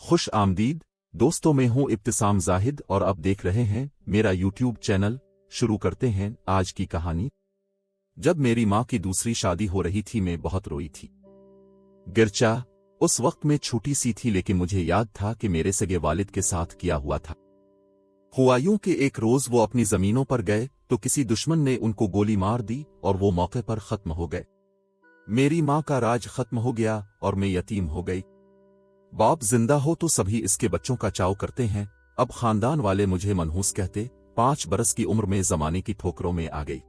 खुश आमदीद दोस्तों, मैं हूं इब्तिसाम जाहिद और आप देख रहे हैं मेरा यूट्यूब चैनल। शुरू करते हैं आज की कहानी। जब मेरी माँ की दूसरी शादी हो रही थी मैं बहुत रोई थी। गिरचा उस वक्त में छोटी सी थी, लेकिन मुझे याद था कि मेरे सगे वालिद के साथ किया हुआ था। हुआ यूं कि एक रोज वो अपनी जमीनों पर गए तो किसी दुश्मन ने उनको गोली मार दी और वो मौके पर खत्म हो गए। मेरी माँ का राज खत्म हो गया और मैं यतीम हो गई। बाप जिंदा हो तो सभी इसके बच्चों का चाव करते हैं। अब खानदान वाले मुझे मनहूस कहते। 5 बरस की उम्र में जमाने की ठोकरों में आ गई।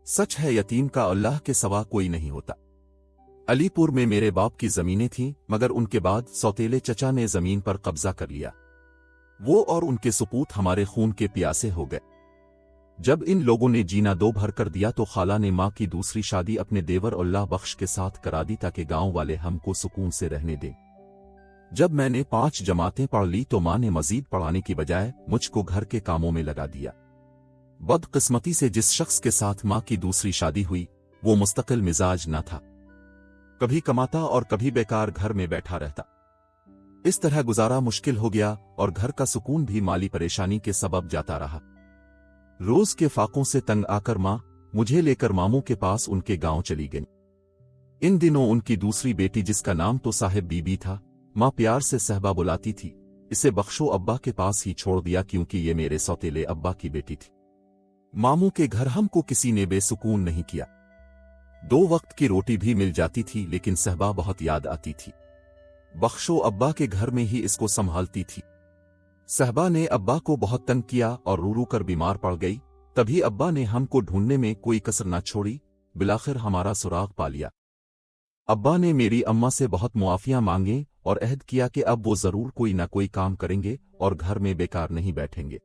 सच है, यतीम का अल्लाह के सिवा कोई नहीं होता। अलीपुर में मेरे बाप की जमीनें थीं, मगर उनके बाद सौतेले चचा ने जमीन पर कब्जा कर लिया। वो और उनके सपूत हमारे खून के प्यासे हो गए। जब इन लोगों ने जीना दो भर कर दिया तो खाला ने माँ की दूसरी शादी अपने देवर अल्लाह बख्श के साथ करा दी ताकि गांव वाले हमको सुकून से रहने दें। जब मैंने 5 जमातें पढ़ ली तो माँ ने मजीद पढ़ाने की बजाय मुझको घर के कामों में लगा दिया। बदकिस्मती से जिस शख्स के साथ माँ की दूसरी शादी हुई वो मुस्तकिल मिजाज न था। कभी कमाता और कभी बेकार घर में बैठा रहता। इस तरह गुजारा मुश्किल हो गया और घर का सुकून भी माली परेशानी के सबब जाता रहा। रोज के फाकों से तंग आकर माँ मुझे लेकर मामू के पास उनके गांव चली गई। इन दिनों उनकी दूसरी बेटी, जिसका नाम तो साहिब बीबी था, माँ प्यार से सहबा बुलाती थी, इसे बख्शो अब्बा के पास ही छोड़ दिया क्योंकि ये मेरे सौतेले अब्बा की बेटी थी। मामू के घर हमको किसी ने बेसुकून नहीं किया। 2 वक्त की रोटी भी मिल जाती थी, लेकिन सहबा बहुत याद आती थी। बख्शो अब्बा के घर में ही इसको संभालती थी। सहबा ने अब्बा को बहुत तंग किया और रू रू कर बीमार पड़ गई। तभी अब्बा ने हमको ढूंढने में कोई कसर न छोड़ी, बिलाखिर हमारा सुराग पा लिया। अब्बा ने मेरी अम्मा से बहुत मुआफियां मांगे और अहद किया कि अब वो जरूर कोई ना कोई काम करेंगे और घर में बेकार नहीं बैठेंगे।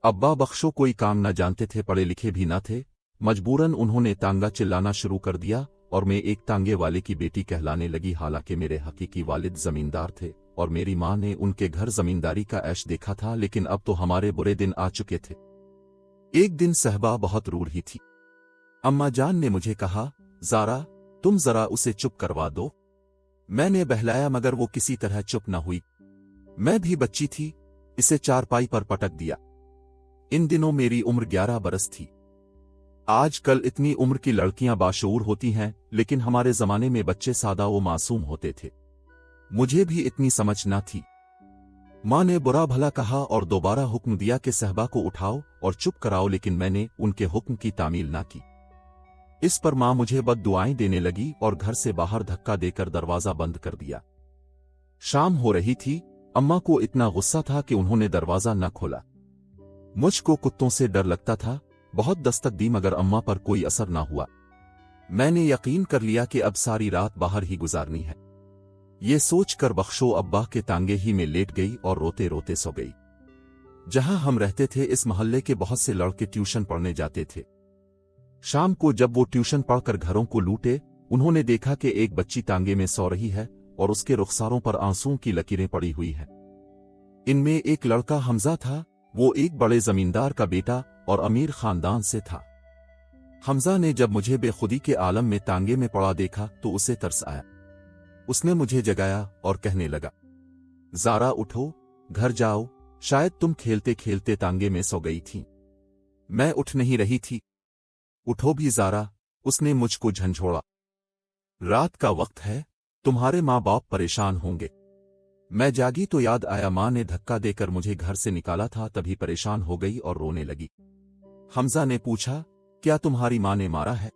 अब्बा बख्शो कोई काम न जानते थे, पढ़े लिखे भी न थे। मजबूरन उन्होंने तांगा चिल्लाना शुरू कर दिया और मैं एक तांगे वाले की बेटी कहलाने लगी। हालांकि मेरे हकीकी वालिद जमींदार थे और मेरी माँ ने उनके घर जमींदारी का ऐश देखा था, लेकिन अब तो हमारे बुरे दिन आ चुके थे। एक दिन सहबा बहुत रो रही थी। अम्मा जान ने मुझे कहा, ज़ारा तुम जरा उसे चुप करवा दो। मैंने बहलाया मगर वो किसी तरह चुप न हुई। मैं भी बच्ची थी, इसे चारपाई पर पटक दिया। इन दिनों मेरी उम्र 11 बरस थी। आजकल इतनी उम्र की लड़कियां बाशऊर होती हैं, लेकिन हमारे जमाने में बच्चे सादा व मासूम होते थे। मुझे भी इतनी समझ न थी। माँ ने बुरा भला कहा और दोबारा हुक्म दिया कि सहबा को उठाओ और चुप कराओ, लेकिन मैंने उनके हुक्म की तामील न की। इस पर माँ मुझे बद्दुआएं देने लगी और घर से बाहर धक्का देकर दरवाजा बंद कर दिया। शाम हो रही थी। अम्मा को इतना गुस्सा था कि उन्होंने दरवाजा न खोला। मुझको कुत्तों से डर लगता था। बहुत दस्तक दी मगर अम्मा पर कोई असर न हुआ। मैंने यकीन कर लिया कि अब सारी रात बाहर ही गुजारनी है। ये सोचकर बख्शो अब्बा के तांगे ही में लेट गई और रोते रोते सो गई। जहां हम रहते थे इस मोहल्ले के बहुत से लड़के ट्यूशन पढ़ने जाते थे। शाम को जब वो ट्यूशन पढ़कर घरों को लूटे, उन्होंने देखा कि एक बच्ची तांगे में सो रही है और उसके रुखसारों पर आंसुओं की लकीरें पड़ी हुई हैं। इनमें एक लड़का हमजा था। वो एक बड़े जमींदार का बेटा और अमीर खानदान से था। हमजा ने जब मुझे बेखुदी के आलम में तांगे में पड़ा देखा तो उसे तरस आया। उसने मुझे जगाया और कहने लगा, ज़ारा उठो, घर जाओ, शायद तुम खेलते खेलते तांगे में सो गई थी। मैं उठ नहीं रही थी। उठो भी ज़ारा, उसने मुझको झंझोड़ा। रात का वक्त है, तुम्हारे माँ बाप परेशान होंगे। मैं जागी तो याद आया माँ ने धक्का देकर मुझे घर से निकाला था। तभी परेशान हो गई और रोने लगी। हमजा ने पूछा, क्या तुम्हारी माँ ने मारा है?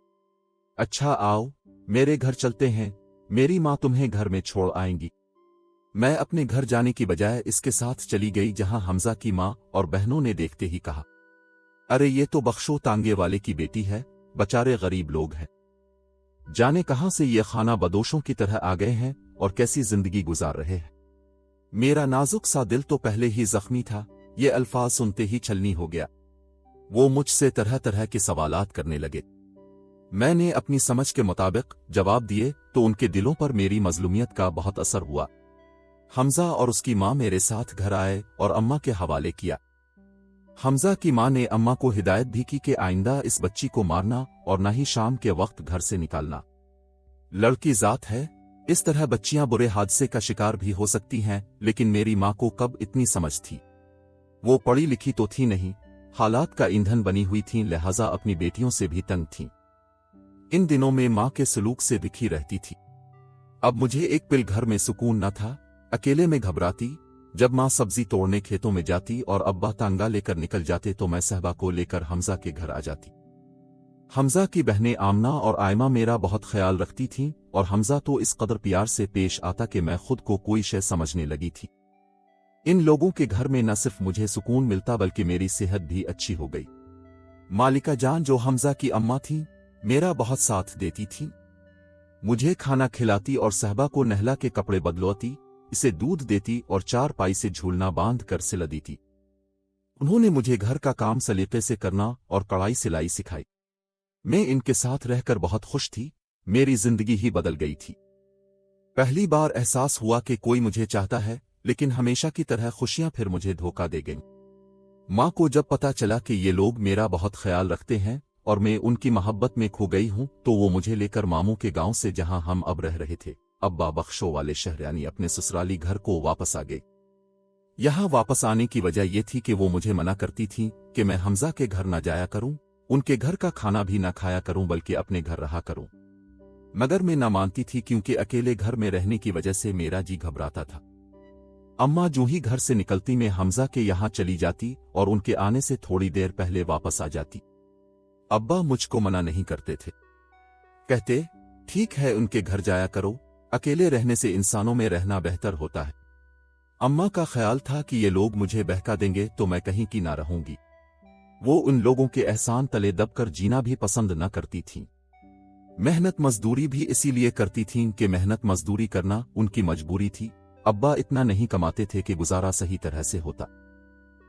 अच्छा आओ, मेरे घर चलते हैं, मेरी माँ तुम्हें घर में छोड़ आएंगी। मैं अपने घर जाने की बजाय इसके साथ चली गई, जहां हमजा की माँ और बहनों ने देखते ही कहा, अरे ये तो बख्शो तांगे वाले की बेटी है, बेचारे गरीब लोग हैं। जाने कहां से ये खाना बदोशों की तरह आ गए हैं और कैसी जिंदगी गुजार रहे हैं। मेरा नाजुक सा दिल तो पहले ही जख्मी था। ये अल्फाज सुनते ही छलनी हो गया। वो मुझसे तरह तरह के सवालात करने लगे। मैंने अपनी समझ के मुताबिक जवाब दिए तो उनके दिलों पर मेरी मजलूमियत का बहुत असर हुआ। हमजा और उसकी माँ मेरे साथ घर आए और अम्मा के हवाले किया। हमजा की माँ ने अम्मा को हिदायत भी की कि आइंदा इस बच्ची को मारना और न ही शाम के वक्त घर से निकालना। लड़की जात है, इस तरह बच्चियां बुरे हादसे का शिकार भी हो सकती हैं, लेकिन मेरी माँ को कब इतनी समझ थी। वो पढ़ी लिखी तो थी नहीं, हालात का ईंधन बनी हुई थीं, लिहाजा अपनी बेटियों से भी तंग थीं। इन दिनों में माँ के सलूक से दिखी रहती थी। अब मुझे एक पल घर में सुकून न था। अकेले में घबराती। जब माँ सब्जी तोड़ने खेतों में जाती और अब्बा तांगा लेकर निकल जाते तो मैं सहबा को लेकर हमजा के घर आ जाती। हमजा की बहनें आमना और आयमा मेरा बहुत ख्याल रखती थीं और हमजा तो इस कदर प्यार से पेश आता कि मैं खुद को कोई शय समझने लगी थी। इन लोगों के घर में न सिर्फ मुझे सुकून मिलता बल्कि मेरी सेहत भी अच्छी हो गई। मालिका जान जो हमजा की अम्मा थी, मेरा बहुत साथ देती थी। मुझे खाना खिलाती और सहबा को नहला के कपड़े बदलवाती, इसे दूध देती और चारपाई से झूलना बांध कर सिला देती। उन्होंने मुझे घर का काम सलीके से करना और कढ़ाई सिलाई सिखाई। मैं इनके साथ रहकर बहुत खुश थी। मेरी जिंदगी ही बदल गई थी। पहली बार एहसास हुआ कि कोई मुझे चाहता है, लेकिन हमेशा की तरह खुशियां फिर मुझे धोखा दे गईं। माँ को जब पता चला कि ये लोग मेरा बहुत ख्याल रखते हैं और मैं उनकी मोहब्बत में खो गई हूं, तो वो मुझे लेकर मामू के गांव से, जहां हम अब रह रहे थे, अब्बा बख्शो वाले शहर यानी अपने ससुराली घर को वापस आ गए। यहां वापस आने की वजह यह थी कि वो मुझे मना करती थी कि मैं हमजा के घर न जाया करूं, उनके घर का खाना भी न खाया करूं, बल्कि अपने घर रहा करूं। मगर मैं न मानती थी, क्योंकि अकेले घर में रहने की वजह से मेरा जी घबराता था। अम्मा जो ही घर से निकलती मैं हमजा के यहां चली जाती और उनके आने से थोड़ी देर पहले वापस आ जाती। अब्बा मुझको मना नहीं करते थे, कहते ठीक है उनके घर जाया करो, अकेले रहने से इंसानों में रहना बेहतर होता है। अम्मा का ख्याल था कि ये लोग मुझे बहका देंगे तो मैं कहीं की ना रहूंगी। वो उन लोगों के एहसान तले दबकर जीना भी पसंद न करती थीं। मेहनत मजदूरी भी इसीलिए करती थीं कि मेहनत मजदूरी करना उनकी मजबूरी थी। अब्बा इतना नहीं कमाते थे कि गुजारा सही तरह से होता।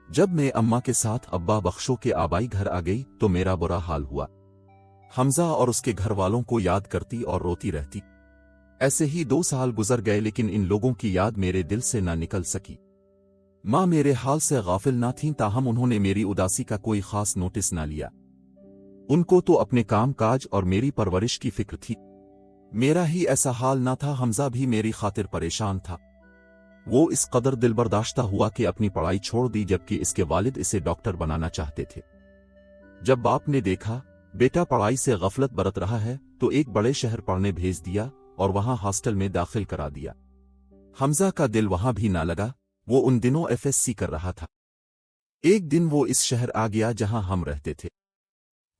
जब मैं अम्मा के साथ अब्बा बख्शो के आबाई घर आ गई तो मेरा बुरा हाल हुआ। हमजा और उसके घर वालों को याद करती और रोती रहती। ऐसे ही 2 साल गुजर गए, लेकिन इन लोगों की याद मेरे दिल से न निकल सकी। माँ मेरे हाल से गाफिल ना थीं, ताहम उन्होंने मेरी उदासी का कोई खास नोटिस ना लिया। उनको तो अपने काम काज और मेरी परवरिश की फिक्र थी। मेरा ही ऐसा हाल ना था, हमजा भी मेरी खातिर परेशान था। वो इस कदर दिलबर्दाश्ता हुआ कि अपनी पढ़ाई छोड़ दी, जबकि इसके वालिद इसे डॉक्टर बनाना चाहते थे। जब बाप ने देखा बेटा पढ़ाई से गफलत बरत रहा है, तो एक बड़े शहर पढ़ने भेज दिया और वहां हॉस्टल में दाखिल करा दिया। हमजा का दिल वहां भी ना लगा। वो उन दिनों एफएससी कर रहा था। एक दिन वो इस शहर आ गया जहां हम रहते थे।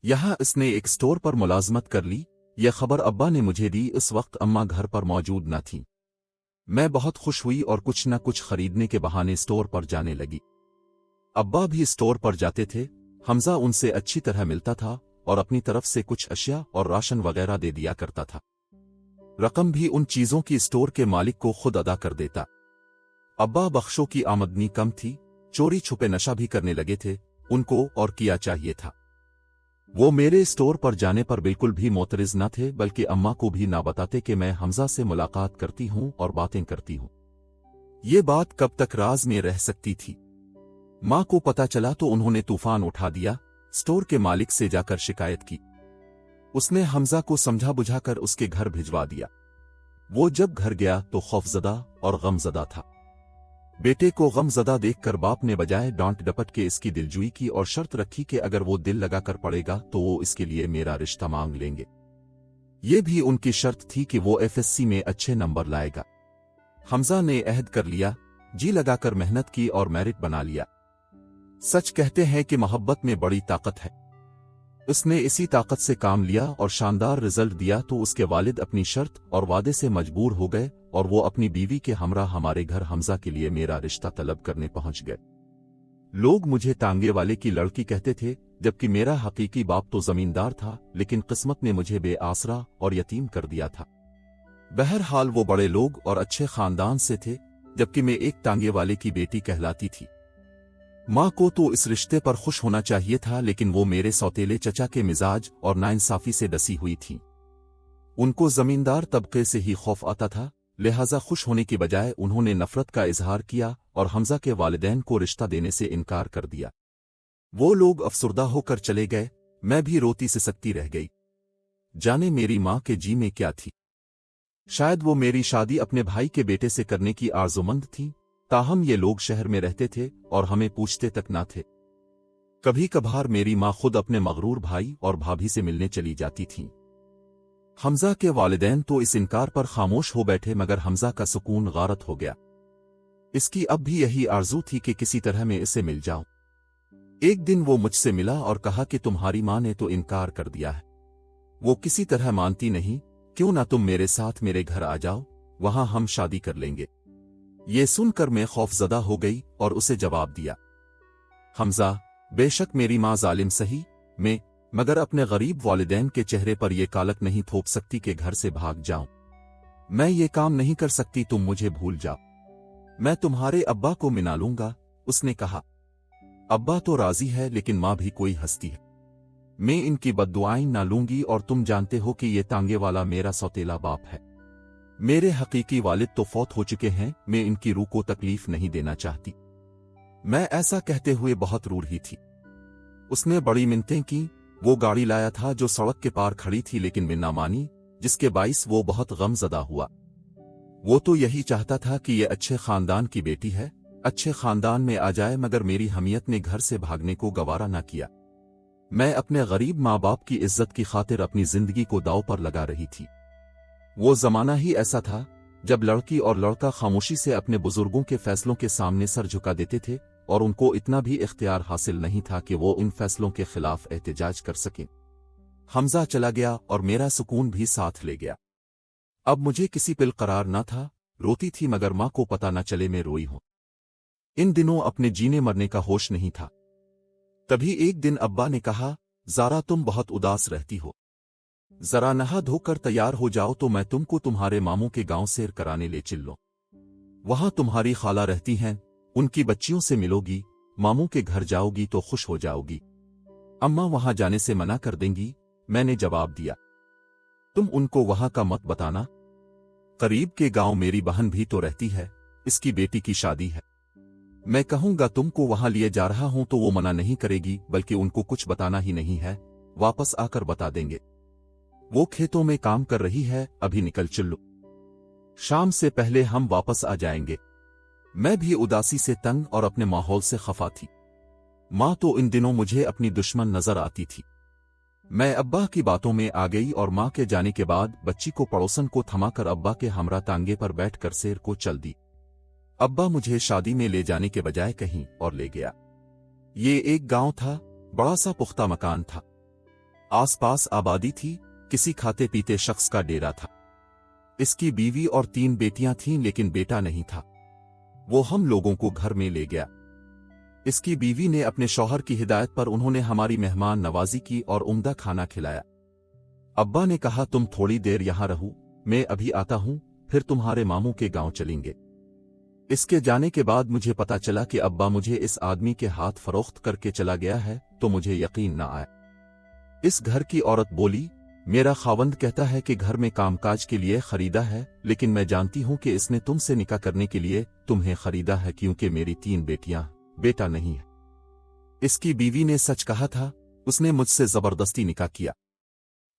यहां इसने एक स्टोर पर मुलाजमत कर ली। यह खबर अब्बा ने मुझे दी। इस वक्त अम्मा घर पर मौजूद न थी। मैं बहुत खुश हुई और कुछ न कुछ खरीदने के बहाने स्टोर पर जाने लगी। अब्बा भी स्टोर पर जाते थे। हमजा उनसे अच्छी तरह मिलता था और अपनी तरफ से कुछ अशिया और राशन वगैरह दे दिया करता था। रकम भी उन चीजों की स्टोर के मालिक को खुद अदा कर देता। अब्बा बख्शो की आमदनी कम थी, चोरी छुपे नशा भी करने लगे थे। उनको और किया चाहिए था। वो मेरे स्टोर पर जाने पर बिल्कुल भी मोतरिज न थे, बल्कि अम्मा को भी ना बताते कि मैं हमजा से मुलाकात करती हूं और बातें करती हूं। ये बात कब तक राज में रह सकती थी। माँ को पता चला तो उन्होंने तूफान उठा दिया। स्टोर के मालिक से जाकर शिकायत की। उसने हमजा को समझा बुझाकर उसके घर भिजवा दिया। वो जब घर गया तो खौफजदा और गमजदा था। बेटे को गमजदा देखकर बाप ने बजाय डांट डपट के इसकी दिलजुई की और शर्त रखी कि अगर वो दिल लगाकर पढ़ेगा तो वो इसके लिए मेरा रिश्ता मांग लेंगे। ये भी उनकी शर्त थी कि वो एफएससी में अच्छे नंबर लाएगा। हमजा ने अहद कर लिया, जी लगाकर मेहनत की और मेरिट बना लिया। सच कहते हैं कि मोहब्बत में बड़ी ताकत है। उसने इसी ताकत से काम लिया और शानदार रिजल्ट दिया तो उसके वालिद अपनी शर्त और वादे से मजबूर हो गए और वो अपनी बीवी के हमरा हमारे घर हमजा के लिए मेरा रिश्ता तलब करने पहुंच गए। लोग मुझे तांगे वाले की लड़की कहते थे, जबकि मेरा हकीकी बाप तो जमींदार था, लेकिन किस्मत ने मुझे बेआसरा और यतीम कर दिया था। बहरहाल वो बड़े लोग और अच्छे खानदान से थे, जबकि मैं एक तांगे वाले की बेटी कहलाती थी। माँ को तो इस रिश्ते पर खुश होना चाहिए था, लेकिन वो मेरे सौतेले चचा के मिजाज और नाइंसाफी से डसी हुई थी। उनको जमींदार तबके से ही खौफ आता था, लिहाजा खुश होने की बजाय उन्होंने नफरत का इजहार किया और हमजा के वालिदैन को रिश्ता देने से इनकार कर दिया। वो लोग अफसुर्दा होकर चले गए। मैं भी रोती सिसकती रह गई। जाने मेरी माँ के जी में क्या थी। शायद वो मेरी शादी अपने भाई के बेटे से करने की आरज़ूमंद थी, ताहम ये लोग शहर में रहते थे और हमें पूछते तक ना थे। कभी कभार मेरी माँ खुद अपने मगरूर भाई और भाभी से मिलने चली जाती थी। हमजा के वालिदैन तो इस इनकार पर खामोश हो बैठे, मगर हमजा का सुकून गारत हो गया। इसकी अब भी यही आरज़ू थी कि किसी तरह मैं इसे मिल जाऊं। एक दिन वो मुझसे मिला और कहा कि तुम्हारी माँ ने तो इनकार कर दिया है, वो किसी तरह मानती नहीं, क्यों ना तुम मेरे साथ मेरे घर आ जाओ, वहां हम शादी कर लेंगे। ये सुनकर मैं खौफजदा हो गई और उसे जवाब दिया, हमजा, बेशक मेरी माँ जालिम सही, मगर अपने गरीब वालिदैन के चेहरे पर यह कालक नहीं थोप सकती कि घर से भाग जाऊं। मैं ये काम नहीं कर सकती, तुम मुझे भूल जाओ, मैं तुम्हारे अब्बा को मिला लूंगा। उसने कहा, अब्बा तो राजी है, लेकिन माँ भी कोई हस्ती है, मैं इनकी बद्दुआएं ना लूंगी, और तुम जानते हो कि ये तांगे वाला मेरा सौतेला बाप है। मेरे हकीकी वालिद तो फौत हो चुके हैं, मैं इनकी रूह को तकलीफ नहीं देना चाहती। मैं ऐसा कहते हुए बहुत रूठी थी। उसने बड़ी मिन्नतें की, वो गाड़ी लाया था जो सड़क के पार खड़ी थी, लेकिन मैं ना मानी, जिसके बाइस वो बहुत गमज़दा हुआ। वो तो यही चाहता था कि ये अच्छे खानदान की बेटी है, अच्छे खानदान में आ जाए, मगर मेरी हमियत ने घर से भागने को गवारा ना किया। मैं अपने गरीब माँ बाप की इज्जत की खातिर अपनी जिंदगी को दांव पर लगा रही थी। वो जमाना ही ऐसा था जब लड़की और लड़का खामोशी से अपने बुजुर्गों के फैसलों के सामने सर झुका देते थे, और उनको इतना भी इख्तियार हासिल नहीं था कि वो इन फैसलों के खिलाफ एहतजाज कर सकें। हमजा चला गया और मेरा सुकून भी साथ ले गया। अब मुझे किसी पिल करार न था, रोती थी मगर माँ को पता न चले मैं रोई हूं। इन दिनों अपने जीने मरने का होश नहीं था। तभी एक दिन अब्बा ने कहा, ज़ारा तुम बहुत उदास रहती हो, जरा नहा धोकर तैयार हो जाओ तो मैं तुमको तुम्हारे मामों के गांव सैर कराने ले चल लो। वहां तुम्हारी खाला रहती हैं, उनकी बच्चियों से मिलोगी, मामों के घर जाओगी तो खुश हो जाओगी। अम्मा वहां जाने से मना कर देंगी। मैंने जवाब दिया, तुम उनको वहां का मत बताना, करीब के गांव मेरी बहन भी तो रहती है, इसकी बेटी की शादी है। मैं कहूंगा तुमको वहां लिए जा रहा हूं तो वो मना नहीं करेगी, बल्कि उनको कुछ बताना ही नहीं है, वापस आकर बता देंगे। वो खेतों में काम कर रही है, अभी निकल चलो, शाम से पहले हम वापस आ जाएंगे। मैं भी उदासी से तंग और अपने माहौल से खफा थी। माँ तो इन दिनों मुझे अपनी दुश्मन नजर आती थी। मैं अब्बा की बातों में आ गई और माँ के जाने के बाद बच्ची को पड़ोसन को थमाकर अब्बा के हमरा तांगे पर बैठकर सैर को चल दी। अब्बा मुझे शादी में ले जाने के बजाय कहीं और ले गया। ये एक गांव था, बड़ा सा पुख्ता मकान था, आसपास आबादी थी, किसी खाते पीते शख्स का डेरा था। इसकी बीवी और 3 बेटियां थीं, लेकिन बेटा नहीं था। वो हम लोगों को घर में ले गया। इसकी बीवी ने अपने शौहर की हिदायत पर उन्होंने हमारी मेहमान नवाजी की और उम्दा खाना खिलाया। अब्बा ने कहा, तुम थोड़ी देर यहां रहो, मैं अभी आता हूं, फिर तुम्हारे मामू के गांव चलेंगे। इसके जाने के बाद मुझे पता चला कि अब्बा मुझे इस आदमी के हाथ फरोख्त करके चला गया है, तो मुझे यकीन न आया। इस घर की औरत बोली, मेरा खावंद कहता है कि घर में कामकाज के लिए खरीदा है, लेकिन मैं जानती हूं कि इसने तुमसे निकाह करने के लिए तुम्हें खरीदा है, क्योंकि मेरी 3 बेटियां, बेटा नहीं है। इसकी बीवी ने सच कहा था, उसने मुझसे जबरदस्ती निकाह किया।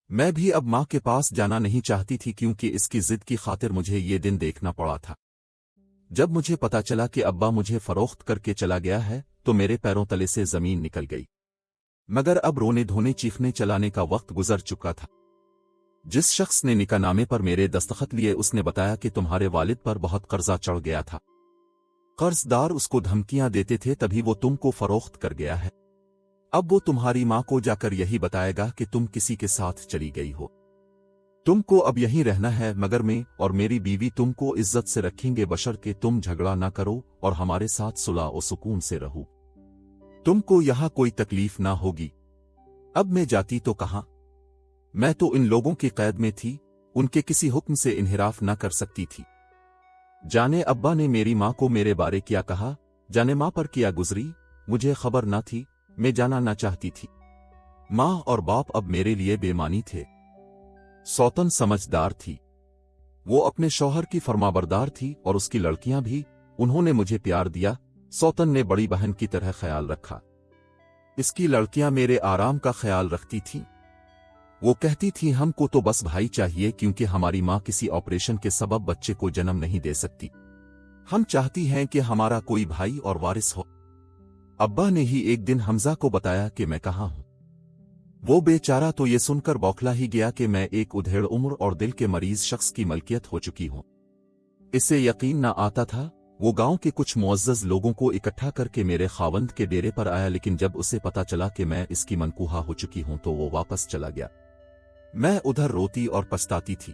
मैं भी अब मां के पास जाना नहीं चाहती थी, क्योंकि इसकी जिद की खातिर मुझे ये दिन देखना पड़ा था। जब मुझे पता चला कि अब्बा मुझे फरोख्त करके चला गया है, तो मेरे पैरों तले से जमीन निकल गई। मगर अब रोने धोने चीखने चलाने का वक्त गुजर चुका था। जिस शख्स ने निकाहनामे पर मेरे दस्तखत लिए, उसने बताया कि तुम्हारे वालिद पर बहुत कर्जा चढ़ गया था, कर्जदार उसको धमकियां देते थे, तभी वो तुमको फरोख्त कर गया है। अब वो तुम्हारी मां को जाकर यही बताएगा कि तुम किसी के साथ चली गई हो। तुमको अब यहीं रहना है, मगर मैं और मेरी बीवी तुमको इज्जत से रखेंगे, बशर्ते तुम झगड़ा ना करो और हमारे साथ सुलह और सुकून से रहो। तुमको यहां कोई तकलीफ ना होगी। अब मैं जाती तो कहां? मैं तो इन लोगों की कैद में थी, उनके किसी हुक्म से इन्हिराफ ना कर सकती थी। जाने अब्बा ने मेरी मां को मेरे बारे क्या कहा, जाने मां पर क्या गुजरी, मुझे खबर ना थी, मैं जाना ना चाहती थी। मां और बाप अब मेरे लिए बेमानी थे। सौतन समझदार थी, वो अपने शौहर की फरमाबरदार थी और उसकी लड़कियां भी, उन्होंने मुझे प्यार दिया। सौतन ने बड़ी बहन की तरह ख्याल रखा। इसकी लड़कियां मेरे आराम का ख्याल रखती थीं। वो कहती थी हम को तो बस भाई चाहिए क्योंकि हमारी माँ किसी ऑपरेशन के सबब बच्चे को जन्म नहीं दे सकती। हम चाहती हैं कि हमारा कोई भाई और वारिस हो। अब्बा ने ही एक दिन हमजा को बताया कि मैं कहाँ हूं। वो बेचारा तो ये सुनकर बौखला ही गया कि मैं एक उधेड़ उम्र और दिल के मरीज शख्स की मलकियत हो चुकी हूं। इसे यकीन न आता था। वो गांव के कुछ मुअज़्ज़ज़ लोगों को इकट्ठा करके मेरे खावंद के डेरे पर आया, लेकिन जब उसे पता चला कि मैं इसकी मनकूहा हो चुकी हूं तो वो वापस चला गया। मैं उधर रोती और पछताती थी।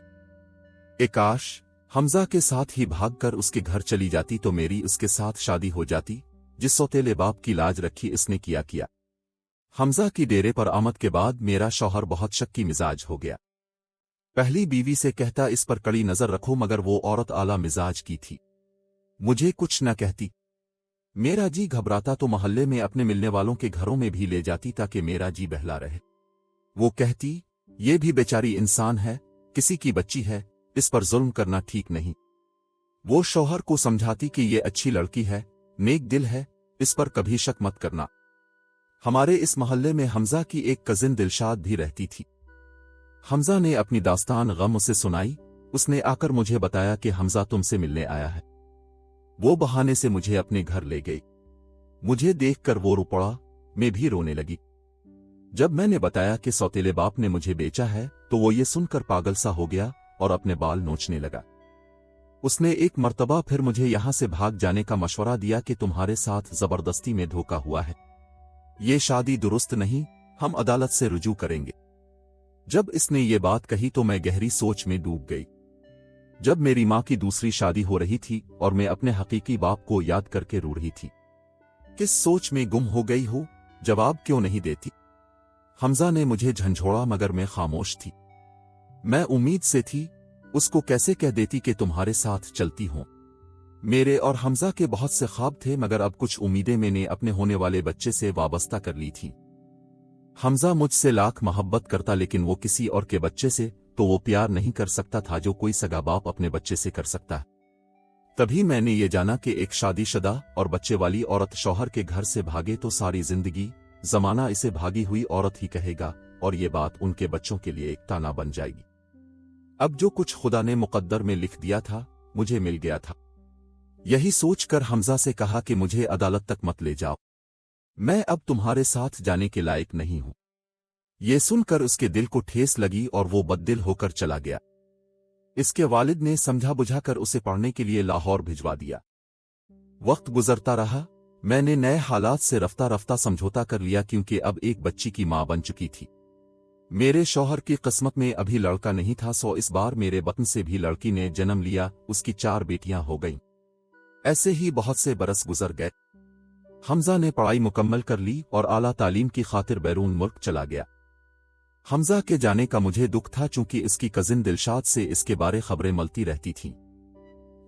काश हमजा के साथ ही भागकर उसके घर चली जाती तो मेरी उसके साथ शादी हो जाती। जिस सौतेले बाप की लाज रखी इसने किया। हमजा की डेरे पर आमद के बाद मेरा शौहर बहुत शक्की मिजाज हो गया। पहली बीवी से कहता इस पर कड़ी नजर रखो, मगर वो औरत आला मिजाज की थी, मुझे कुछ न कहती। मेरा जी घबराता तो मोहल्ले में अपने मिलने वालों के घरों में भी ले जाती ताकि मेरा जी बहला रहे। वो कहती ये भी बेचारी इंसान है, किसी की बच्ची है, इस पर जुल्म करना ठीक नहीं। वो शौहर को समझाती कि ये अच्छी लड़की है, नेक दिल है, इस पर कभी शक मत करना। हमारे इस मोहल्ले में हमजा की एक कजिन दिलशाद भी रहती थी। हमजा ने अपनी दास्तान गम उसे सुनाई। उसने आकर मुझे बताया कि हमजा तुमसे मिलने आया है। वो बहाने से मुझे अपने घर ले गई। मुझे देखकर वो रो पड़ा, मैं भी रोने लगी। जब मैंने बताया कि सौतेले बाप ने मुझे बेचा है तो वो ये सुनकर पागल सा हो गया और अपने बाल नोचने लगा। उसने एक मर्तबा फिर मुझे यहां से भाग जाने का मशवरा दिया कि तुम्हारे साथ जबरदस्ती में धोखा हुआ है, ये शादी दुरुस्त नहीं, हम अदालत से रुजू करेंगे। जब इसने ये बात कही तो मैं गहरी सोच में डूब गई। जब मेरी माँ की दूसरी शादी हो रही थी और मैं अपने हकीकी बाप को याद करके रो रही थी। किस सोच में गुम हो गई हो, जवाब क्यों नहीं देती? हमजा ने मुझे झंझोड़ा मगर मैं खामोश थी। मैं उम्मीद से थी, उसको कैसे कह देती कि तुम्हारे साथ चलती हूं। मेरे और हमजा के बहुत से ख्वाब थे मगर अब कुछ उम्मीदें मैंने अपने होने वाले बच्चे से वाबस्ता कर ली थी। हमजा मुझसे लाख मोहब्बत करता, लेकिन वो किसी और के बच्चे से तो वो प्यार नहीं कर सकता था जो कोई सगा बाप अपने बच्चे से कर सकता है। तभी मैंने ये जाना कि एक शादीशुदा और बच्चे वाली औरत शौहर के घर से भागे तो सारी जिंदगी जमाना इसे भागी हुई औरत ही कहेगा और ये बात उनके बच्चों के लिए एक ताना बन जाएगी। अब जो कुछ खुदा ने मुकद्दर में लिख दिया था मुझे मिल गया था। यही सोचकर हमजा से कहा कि मुझे अदालत तक मत ले जाओ, मैं अब तुम्हारे साथ जाने के लायक नहीं हूं। ये सुनकर उसके दिल को ठेस लगी और वो बददिल होकर चला गया। इसके वालिद ने समझा बुझाकर उसे पढ़ने के लिए लाहौर भिजवा दिया। वक्त गुजरता रहा, मैंने नए हालात से रफ्ता रफ्ता समझौता कर लिया क्योंकि अब एक बच्ची की मां बन चुकी थी। मेरे शौहर की किस्मत में अभी लड़का नहीं था, सो इस बार मेरे बतन से भी लड़की ने जन्म लिया। उसकी 4 बेटियां हो गईं। ऐसे ही बहुत से बरस गुजर गए। हमजा ने पढ़ाई मुकम्मल कर ली और आला तालीम की खातिर बैरून मुल्क चला गया। हमजा के जाने का मुझे दुख था चूंकि इसकी कजिन दिलशाद से इसके बारे खबरें मिलती रहती थीं।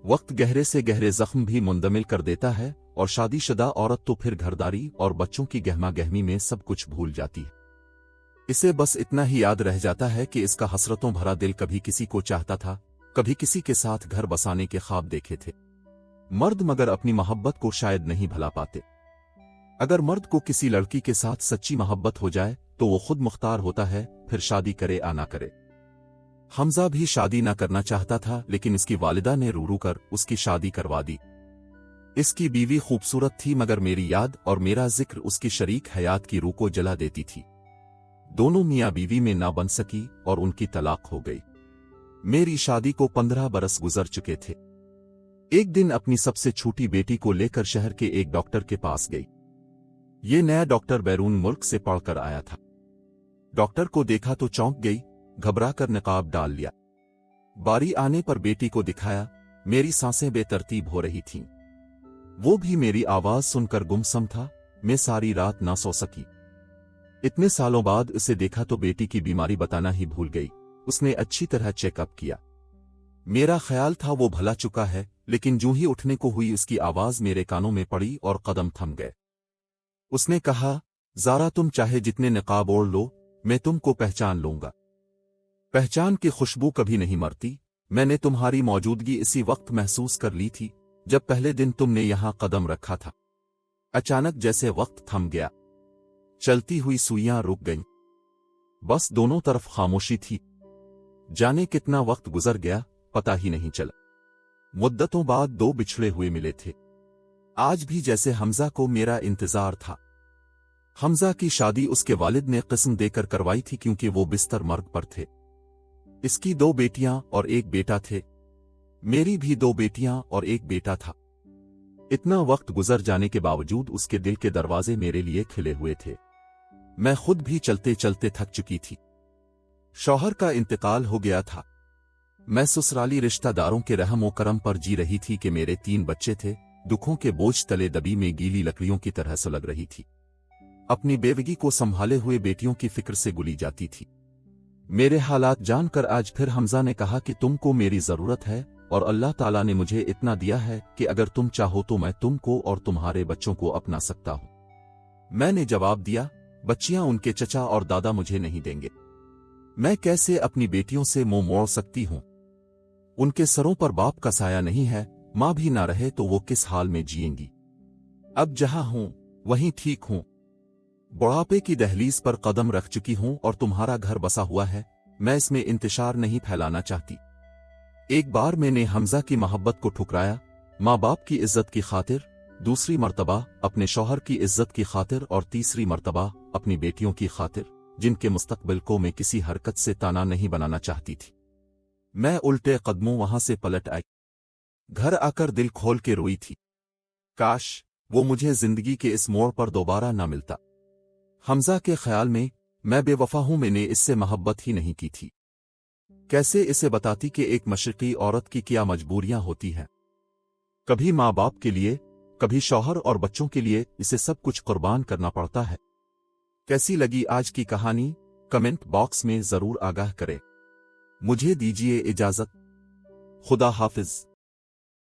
वक्त गहरे से गहरे जख्म भी मुंदमिल कर देता है और शादीशुदा औरत तो फिर घरदारी और बच्चों की गहमा गहमी में सब कुछ भूल जाती है। इसे बस इतना ही याद रह जाता है कि इसका हसरतों भरा दिल कभी किसी को चाहता था, कभी किसी के साथ घर बसाने के ख्वाब देखे थे। मर्द मगर अपनी मोहब्बत को शायद नहीं भुला पाते। अगर मर्द को किसी लड़की के साथ सच्ची मोहब्बत हो जाए तो वो खुद मुख्तार होता है, फिर शादी करे या ना करे। हमजा भी शादी ना करना चाहता था, लेकिन इसकी वालिदा ने रू रू कर उसकी शादी करवा दी। इसकी बीवी खूबसूरत थी मगर मेरी याद और मेरा जिक्र उसकी शरीक हयात की रूह को जला देती थी। दोनों मियां बीवी में ना बन सकी और उनकी तलाक हो गई। मेरी शादी को 15 बरस गुजर चुके थे। एक दिन अपनी सबसे छोटी बेटी को लेकर शहर के एक डॉक्टर के पास गई। ये नया डॉक्टर बैरून मुल्क से पढ़कर आया था। डॉक्टर को देखा तो चौंक गई, घबराकर निकाब डाल लिया। बारी आने पर बेटी को दिखाया। मेरी सांसें बेतरतीब हो रही थीं। वो भी मेरी आवाज सुनकर गुमसम था। मैं सारी रात ना सो सकी। इतने सालों बाद उसे देखा तो बेटी की बीमारी बताना ही भूल गई। उसने अच्छी तरह चेकअप किया। मेरा ख्याल था वो भला चुका है, लेकिन जूं ही उठने को हुई उसकी आवाज मेरे कानों में पड़ी और कदम थम गए। उसने कहा, ज़ारा तुम चाहे जितने निकाब ओढ़ लो, मैं तुमको पहचान लूंगा। पहचान की खुशबू कभी नहीं मरती। मैंने तुम्हारी मौजूदगी इसी वक्त महसूस कर ली थी जब पहले दिन तुमने यहां कदम रखा था। अचानक जैसे वक्त थम गया, चलती हुई सुइयां रुक गईं। बस दोनों तरफ खामोशी थी। जाने कितना वक्त गुजर गया पता ही नहीं चला। मुद्दतों बाद दो बिछड़े हुए मिले थे। आज भी जैसे हमजा को मेरा इंतजार था। हमजा की शादी उसके वालिद ने किस्म देकर करवाई थी क्योंकि वो बिस्तर मर्ग पर थे। इसकी दो बेटियां और एक बेटा थे। मेरी भी दो बेटियां और एक बेटा था। इतना वक्त गुजर जाने के बावजूद उसके दिल के दरवाजे मेरे लिए खिले हुए थे। मैं खुद भी चलते चलते थक चुकी थी। शौहर का इंतकाल हो गया था। मैं ससुराली रिश्तेदारों के रहम करम पर जी रही थी कि मेरे 3 बच्चे थे। दुखों के बोझ तले दबी में गीली लकड़ियों की तरह सुलग रही थी। अपनी बेवगी को संभाले हुए बेटियों की फिक्र से गुली जाती थी। मेरे हालात जानकर आज फिर हमजा ने कहा कि तुमको मेरी जरूरत है और अल्लाह ताला ने मुझे इतना दिया है कि अगर तुम चाहो तो मैं तुमको और तुम्हारे बच्चों को अपना सकता हूं। मैंने जवाब दिया, बच्चियां उनके चचा और दादा मुझे नहीं देंगे। मैं कैसे अपनी बेटियों से मुंह मोड़ सकती हूं? उनके सरों पर बाप का साया नहीं है, मां भी ना रहे तो वो किस हाल में जिएंगी। अब जहां हूं वहीं ठीक हूं। बुढ़ापे की दहलीज पर कदम रख चुकी हूं और तुम्हारा घर बसा हुआ है। मैं इसमें इंतशार नहीं फैलाना चाहती। एक बार मैंने हमजा की मोहब्बत को ठुकराया, माँ बाप की इज्जत की खातिर, दूसरी मर्तबा अपने शौहर की इज्जत की खातिर और तीसरी मर्तबा अपनी बेटियों की खातिर, जिनके मुस्तकबिल को मैं किसी हरकत से ताना नहीं बनाना चाहती थी। मैं उल्टे कदमों वहां से पलट आई। घर आकर दिल खोल के रोई थी। काश वो मुझे जिंदगी के इस मोड़ पर दोबारा ना मिलता। हमजा के ख्याल में मैं बेवफा हूं, मैंने इससे मोहब्बत ही नहीं की थी। कैसे इसे बताती कि एक मशरिकी औरत की क्या मजबूरियां होती हैं। कभी माँ बाप के लिए, कभी शौहर और बच्चों के लिए इसे सब कुछ कुर्बान करना पड़ता है। कैसी लगी आज की कहानी कमेंट बॉक्स में जरूर आगाह करें। मुझे दीजिए इजाजत। खुदा हाफिज।